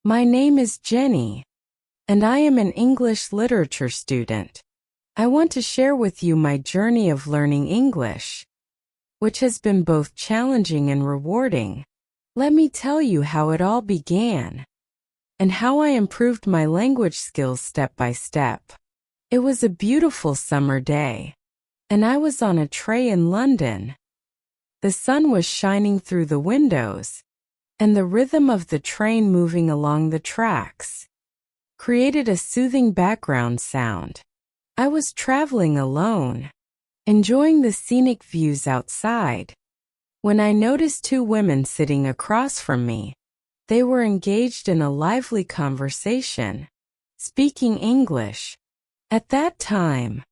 My name is Jenny, and I am an English literature student. I want to share with you my journey of learning English, which has been both challenging and rewarding. Let me tell you how it all began, and how I improved my language skills step by step. It was a beautiful summer day, and I was on a train in London. The sun was shining through the windows, and the rhythm of the train moving along the tracks created a soothing background sound. I was traveling alone, enjoying the scenic views outside, when I noticed two women sitting across from me. They were engaged in a lively conversation, speaking English. At that time,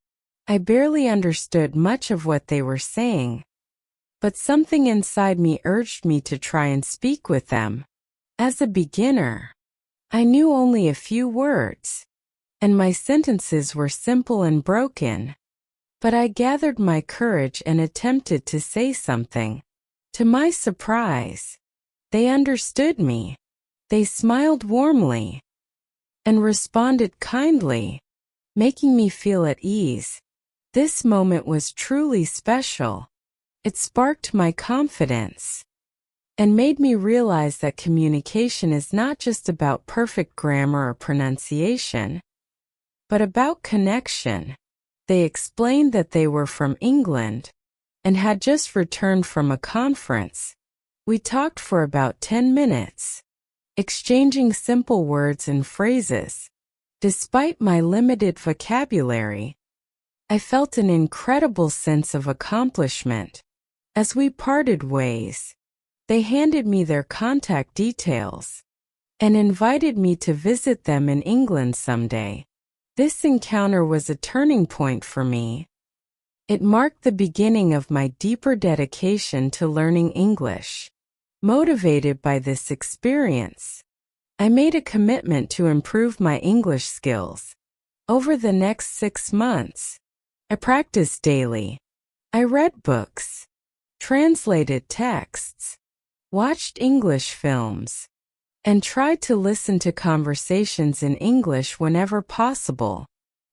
I barely understood much of what they were saying, but something inside me urged me to try and speak with them. As a beginner, I knew only a few words, and my sentences were simple and broken. But I gathered my courage and attempted to say something. To my surprise, they understood me. They smiled warmly and responded kindly, making me feel at ease. This moment was truly special. It sparked my confidence and made me realize that communication is not just about perfect grammar or pronunciation, but about connection. They explained that they were from England and had just returned from a conference. We talked for about 10 minutes, exchanging simple words and phrases. Despite my limited vocabulary, I felt an incredible sense of accomplishment. As we parted ways, they handed me their contact details and invited me to visit them in England someday. This encounter was a turning point for me. It marked the beginning of my deeper dedication to learning English. Motivated by this experience, I made a commitment to improve my English skills. Over the next 6 months, I practiced daily. I read books, translated texts, watched English films, and tried to listen to conversations in English whenever possible.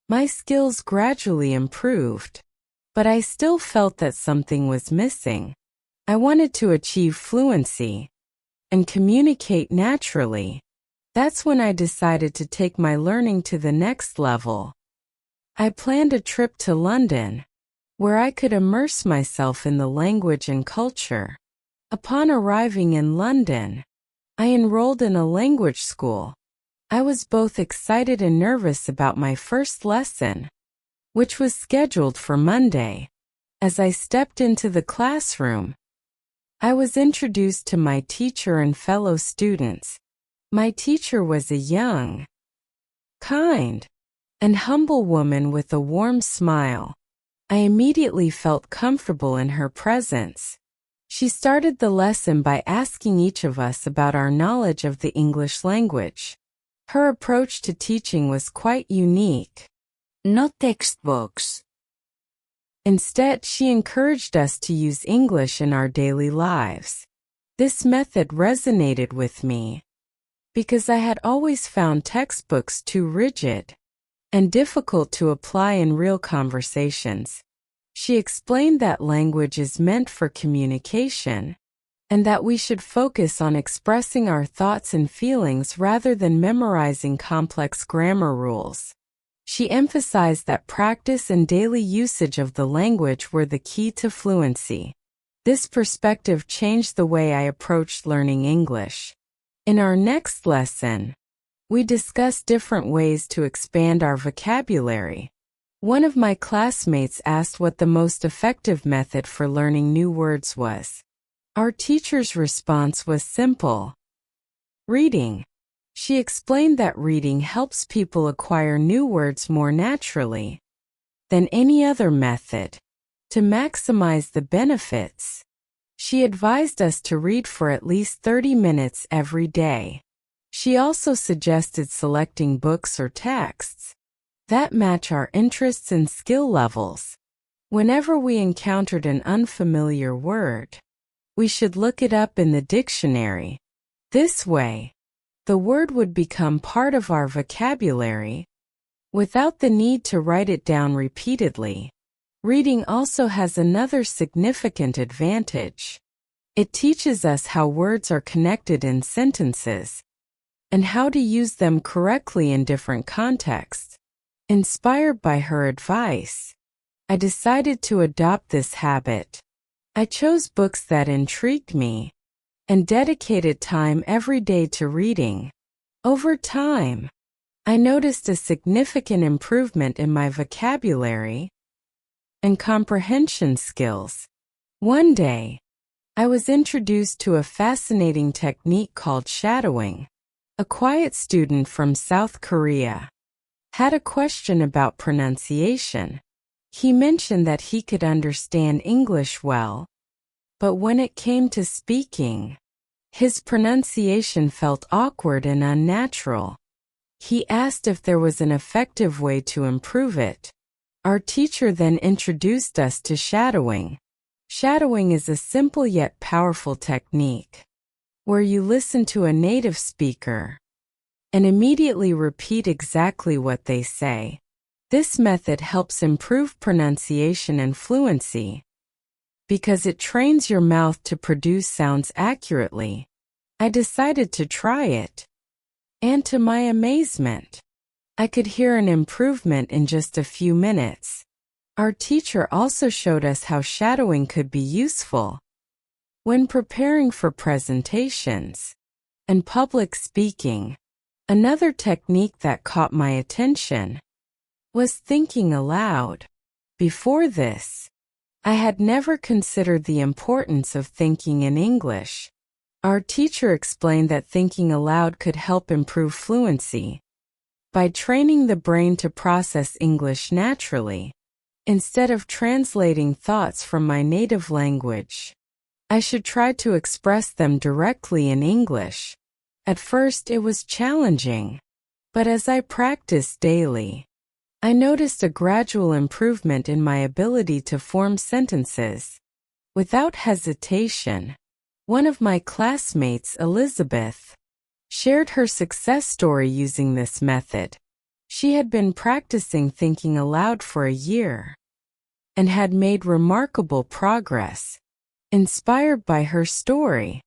My skills gradually improved, but I still felt that something was missing. I wanted to achieve fluency and communicate naturally. That's when I decided to take my learning to the next level. I planned a trip to London, where I could immerse myself in the language and culture. Upon arriving in London, I enrolled in a language school. I was both excited and nervous about my first lesson, which was scheduled for Monday. As I stepped into the classroom, I was introduced to my teacher and fellow students. My teacher was a young, kind, and humble woman with a warm smile. I immediately felt comfortable in her presence. She started the lesson by asking each of us about our knowledge of the English language. Her approach to teaching was quite unique. No textbooks. Instead, she encouraged us to use English in our daily lives. This method resonated with me because I had always found textbooks too rigid and difficult to apply in real conversations. She explained that language is meant for communication, and that we should focus on expressing our thoughts and feelings rather than memorizing complex grammar rules. She emphasized that practice and daily usage of the language were the key to fluency. This perspective changed the way I approached learning English. In our next lesson, we discussed different ways to expand our vocabulary. One of my classmates asked what the most effective method for learning new words was. Our teacher's response was simple: reading. She explained that reading helps people acquire new words more naturally than any other method. To maximize the benefits, she advised us to read for at least 30 minutes every day. She also suggested selecting books or texts that match our interests and skill levels. Whenever we encountered an unfamiliar word, we should look it up in the dictionary. This way, The word would become part of our vocabulary without the need to write it down repeatedly. Reading also has another significant advantage. It teaches us how words are connected in sentences and how to use them correctly in different contexts. Inspired by her advice, I decided to adopt this habit. I chose books that intrigued me and dedicated time every day to reading. Over time, I noticed a significant improvement in my vocabulary and comprehension skills. One day, I was introduced to a fascinating technique called shadowing. A quiet student from South Korea had a question about pronunciation. He mentioned that he could understand English well, but when it came to speaking, his pronunciation felt awkward and unnatural. He asked if there was an effective way to improve it. Our teacher then introduced us to shadowing. Shadowing is a simple yet powerful technique where you listen to a native speaker and immediately repeat exactly what they say. This method helps improve pronunciation and fluency because it trains your mouth to produce sounds accurately. I decided to try it, and to my amazement, I could hear an improvement in just a few minutes. Our teacher also showed us how shadowing could be useful when preparing for presentations and public speaking. Another technique that caught my attention was thinking aloud. Before this, I had never considered the importance of thinking in English. Our teacher explained that thinking aloud could help improve fluency by training the brain to process English naturally, instead of translating thoughts from my native language. I should try to express them directly in English. At first it was challenging, but as I practiced daily, I noticed a gradual improvement in my ability to form sentences without hesitation. One of my classmates, Elizabeth, shared her success story using this method. She had been practicing thinking aloud for a year and had made remarkable progress. Inspired by her story,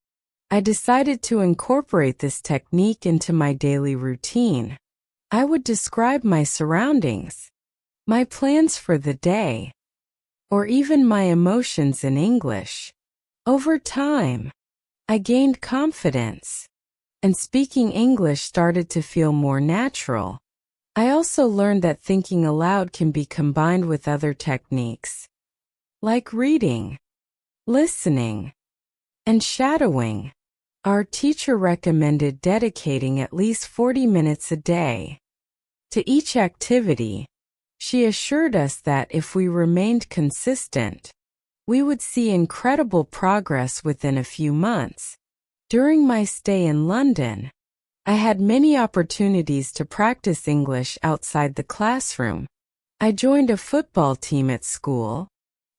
I decided to incorporate this technique into my daily routine. I would describe my surroundings, my plans for the day, or even my emotions in English. Over time, I gained confidence, and speaking English started to feel more natural. I also learned that thinking aloud can be combined with other techniques, like reading, listening, and shadowing. Our teacher recommended dedicating at least 40 minutes a day to each activity. She assured us that if we remained consistent, we would see incredible progress within a few months. During my stay in London, I had many opportunities to practice English outside the classroom. I joined a football team at school,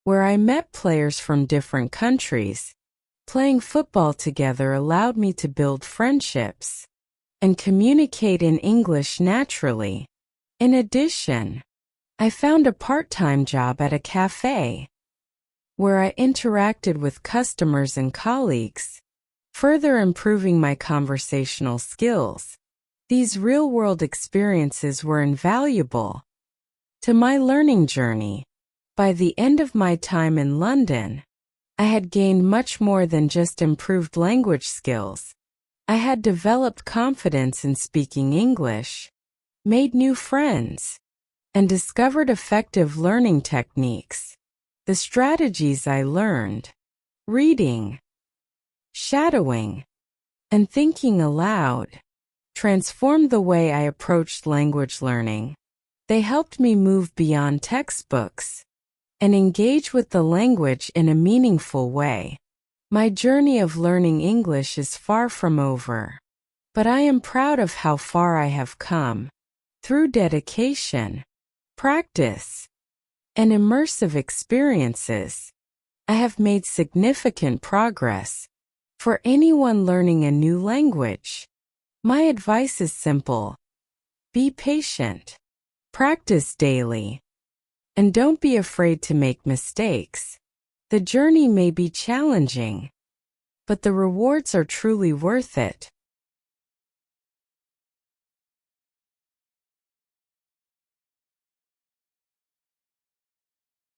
where I met players from different countries. Playing football together allowed me to build friendships and communicate in English naturally. In addition, I found a part-time job at a cafe, where I interacted with customers and colleagues, further improving my conversational skills. These real-world experiences were invaluable to my learning journey. By the end of my time in London, I had gained much more than just improved language skills. I had developed confidence in speaking English, made new friends, and discovered effective learning techniques. The strategies I learned, reading, shadowing, and thinking aloud, transformed the way I approached language learning. They helped me move beyond textbooks and engage with the language in a meaningful way. My journey of learning English is far from over, but I am proud of how far I have come. Through dedication, practice, and immersive experiences, I have made significant progress. For anyone learning a new language, My advice is simple. Be patient. Practice daily. And don't be afraid to make mistakes. The journey may be challenging, but the rewards are truly worth it.